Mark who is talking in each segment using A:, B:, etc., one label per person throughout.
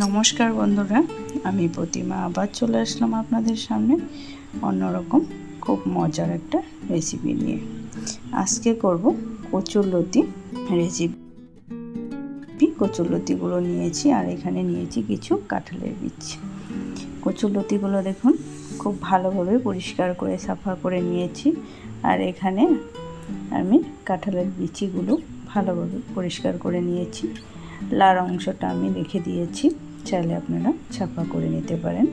A: নমস্কার বন্ধুরা, আমি প্রতিমা আবার চলে আসলাম আপনাদের সামনে অন্যরকম খুব মজার একটা রেসিপি নিয়ে। আজকে করব কচুরলতি রেসিপি। কচুরলতিগুলো নিয়েছি আর এখানে নিয়েছি কিছু কাঁঠালের বীজ। কচুরলতিগুলো দেখুন খুব ভালোভাবে পরিষ্কার করে সাফা করে নিয়েছি। আর এখানে আমি কাঁঠালের বিচিগুলো ভালোভাবে পরিষ্কার করে নিয়েছি। লাল অংশটা আমি রেখে দিয়েছি, চাইলে আপনারা ছাপা করে নিতে পারেন।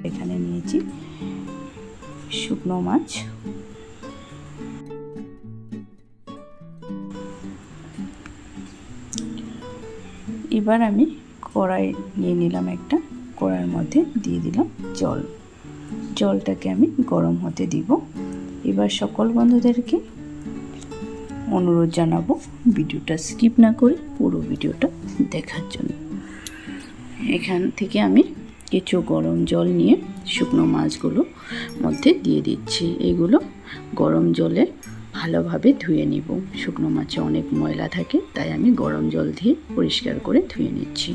A: এখানে নিয়েছি শুকনো মাছ, এবার আমি কড়াই নিয়ে নিলাম একটা, কড়াইয়ের মধ্যে দিয়ে দিলাম জলটাকে আমি গরম হতে দিব। এবার সকল বন্ধুদেরকে অনুরোধ জানাবো ভিডিওটা স্কিপ না করে পুরো ভিডিওটা দেখার জন্য। এখান থেকে আমি কিছু গরম জল নিয়ে শুকনো মাছগুলো মধ্যে দিয়ে দিচ্ছি। এগুলো গরম জলে ভালোভাবে ধুয়ে নিব। শুকনো মাছে অনেক ময়লা থাকে, তাই আমি গরম জল দিয়ে পরিষ্কার করে ধুয়ে নিচ্ছি।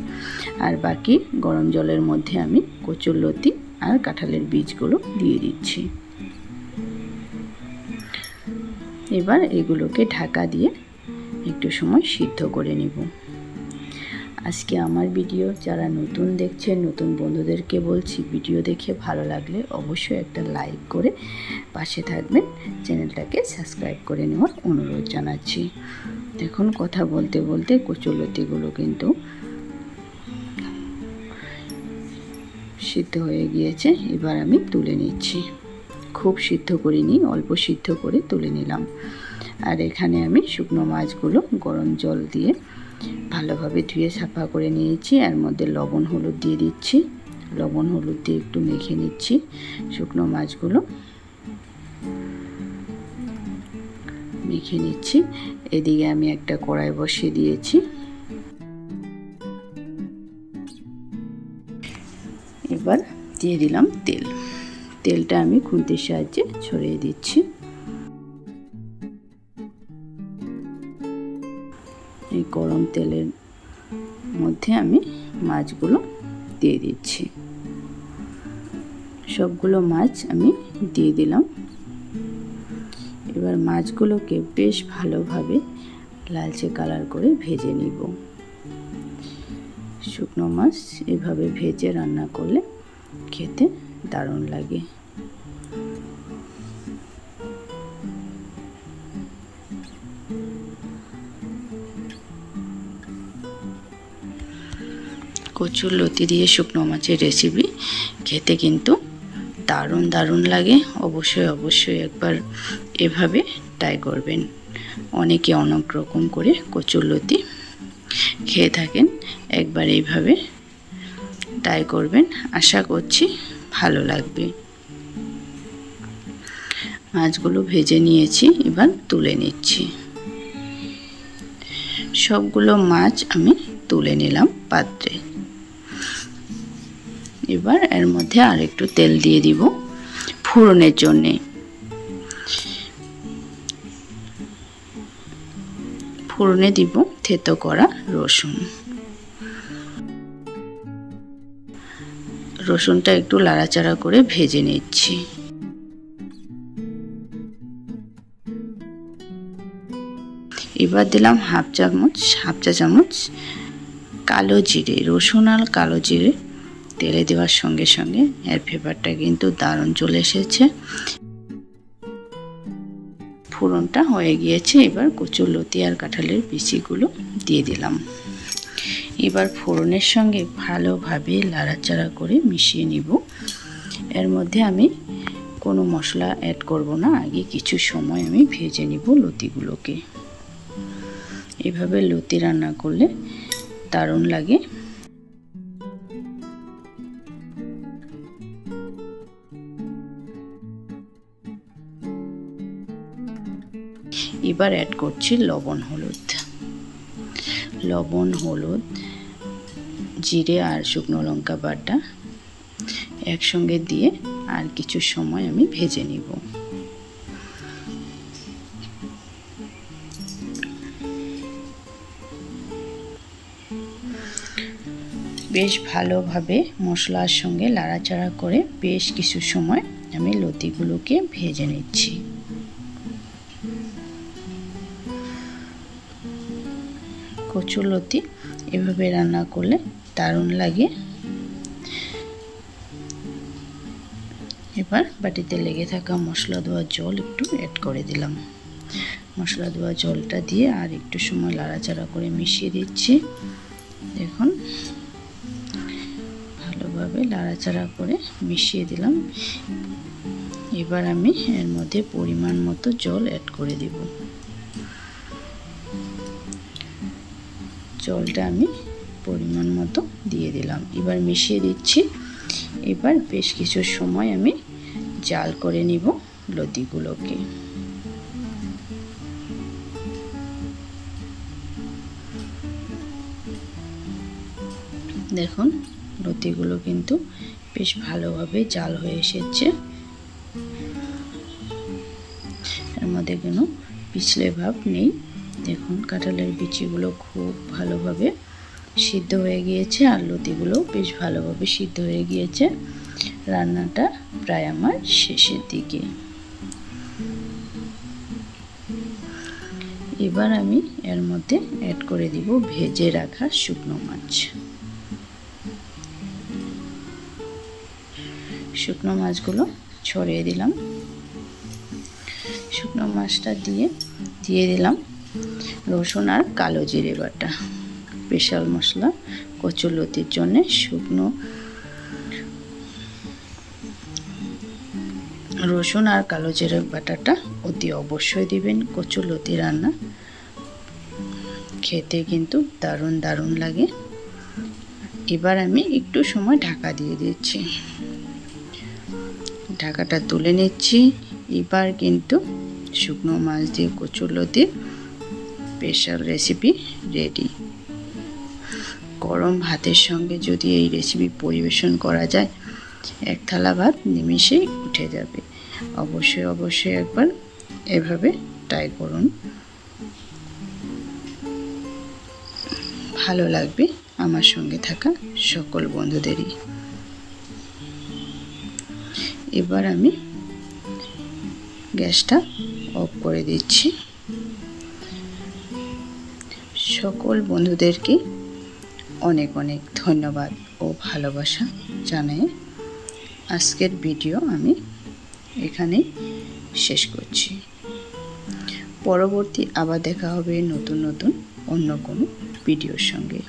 A: আর বাকি গরম জলের মধ্যে আমি কচুরলতি আর কাঁঠালের বীজগুলো দিয়ে দিচ্ছি। এবার এগুলোকে ঢাকা দিয়ে একটু সময় সিদ্ধ করে নিব। আজকে আমার ভিডিও যারা নতুন দেখছেন, নতুন বন্ধুদেরকে বলছি, ভিডিও দেখে ভালো লাগলে অবশ্যই একটা লাইক করে পাশে থাকবেন, চ্যানেলটাকে সাবস্ক্রাইব করে নেওয়ার অনুরোধ জানাচ্ছি। দেখুন কথা বলতে বলতে কচুরলতিগুলো কিন্তু সিদ্ধ হয়ে গিয়েছে। এবার আমি তুলে নিচ্ছি। খুব সিদ্ধ করিনি, অল্প সিদ্ধ করে তুলে নিলাম। আর এখানে আমি শুকনো মাছগুলো গরম জল দিয়ে ভালোভাবে ধুয়ে সাফা করে নিয়েছি। এর মধ্যে লবণ হলুদ দিয়ে দিচ্ছি। লবণ হলুদ দিয়ে একটু মেখে নিচ্ছি শুকনো মাছগুলো, মেখে নিচ্ছি। এদিকে আমি একটা কড়াই বসিয়ে দিয়েছি। এবার দিয়ে দিলাম তেলটা আমি খুন্তির সাহায্যে ছড়িয়ে দিচ্ছি। এই গরম তেলের মধ্যে আমি মাছগুলো দিয়ে দিচ্ছি। সবগুলো মাছ আমি দিয়ে দিলাম। এবার মাছগুলোকে বেশ ভালোভাবে লালচে কালার করে ভেজে নিব। শুকনো মাছ এভাবে ভেজে রান্না করলে খেতে দারুণ লাগে। কচুরলতি দিয়ে শুকনো মাছের রেসিপি খেতে কিন্তু দারুণ লাগে। অবশ্যই একবার এভাবে ট্রাই করবেন। অনেকে অনেক রকম করে কচুরলতি খেয়ে থাকেন, একবার এইভাবে ট্রাই করবেন, আশা করছি ভালো লাগবে। মাছগুলো ভেজে নিয়েছি, এবার তুলে নিচ্ছি। সবগুলো মাছ আমি তুলে নিলাম পাত্রে। এবার এর মধ্যে আর একটু তেল দিয়ে দিব ফোড়নের জন্যে। ফোড়নে দিব থেতো করা রসুনটা একটু লাড়াচাড়া করে ভেজে নিচ্ছি। এবার দিলাম হাফ চা চামচ কালো জিরে। রসুন আর কালো জিরে তেলে দেওয়ার সঙ্গে সঙ্গে এর ফ্লেভারটা কিন্তু দারুণ চলে এসেছে। ফোড়নটা হয়ে গিয়েছে। এবার কচুরলতি আর কাঁঠালের বিচিগুলো দিয়ে দিলাম। এবার ফোড়নের সঙ্গে ভালোভাবে লাড়াচাড়া করে মিশিয়ে নিব। এর মধ্যে আমি কোনো মশলা অ্যাড করব না, আগে কিছু সময় আমি ভেজে নিব লতিগুলোকে। এভাবে লতি রান্না করলে দারুণ লাগে। এবার অ্যাড করছি লবণ হলুদ, জিরে আর শুকনো লঙ্কা বাটা একসঙ্গে দিয়ে আর কিছু সময় আমি ভেজে নিব। বেশ ভালোভাবে মশলার সঙ্গে নাড়াচাড়া করে বেশ কিছু সময় আমি লতিগুলোকে ভেজে নিচ্ছি। কচুর লতি এভাবে রান্না করলে দারুণ লাগে। এবার বাটিতে লেগে থাকা মশলা দেওয়া জল একটু অ্যাড করে দিলাম। মশলা দেওয়া জলটা দিয়ে আর একটু সময় নাড়াচাড়া করে মিশিয়ে দিচ্ছি। দেখুন ভালোভাবে নাড়াচাড়া করে মিশিয়ে দিলাম। এবার আমি এর মধ্যে পরিমাণ মতো জল অ্যাড করে দেব। জলটা আমি পরিমাণ মতো দিয়ে দিলাম। এবার মিশিয়ে দিচ্ছি। এবার বেশ কিছু সময় আমি জাল করে নিব লতিগুলোকে। দেখুন লতিগুলো কিন্তু বেশ ভালোভাবে জাল হয়ে এসেছে। এর মধ্যে কোনো পিছলে ভাব নেই। দেখুন কাঁঠালের বিচিগুলো খুব ভালোভাবে সিদ্ধ হয়ে গিয়েছে আর লতিগুলো বেশ ভালোভাবে সিদ্ধ হয়ে গিয়েছে। রান্নাটা প্রায় আমার শেষের দিকে। এবার আমি এর মধ্যে অ্যাড করে দিব ভেজে রাখা শুকনো মাছ। শুকনো মাছগুলো ছড়িয়ে দিলাম। শুকনো মাছটা দিয়ে দিলাম রসুন আর কালো জিরে বাটা। স্পেশাল মশলা কচুর লতির জন্য শুকনো রসুন আর কালো জিরে বাটাটা অতি অবশ্যই দিবেন। কচুর লতি রান্না খেতে কিন্তু দারুণ দারুণ লাগে। এবার আমি একটু সময় ঢাকা দিয়ে দিচ্ছি। ঢাকাটা তুলে নিচ্ছি। এবার কিন্তু শুকনো মাছ দিয়ে কচুর লতির স্পেশাল রেসিপি রেডি। গরম ভাতের সঙ্গে যদি এই রেসিপি পরিবেশন করা যায় এক থালা ভাত নিমেষেই উঠে যাবে। অবশ্যই অবশ্যই একবার এভাবে ট্রাই করুন, ভালো লাগবে আমার সঙ্গে থাকা সকল বন্ধুদেরই। এবার আমি গ্যাসটা অফ করে দিচ্ছি। সকল বন্ধুদেরকে অনেক অনেক ধন্যবাদ ও ভালোবাসা জানাই আজকের ভিডিও আমি এখানেই শেষ করছি। পরবর্তী আবার দেখা হবে নতুন নতুন অন্য কোনো ভিডিওর সঙ্গে।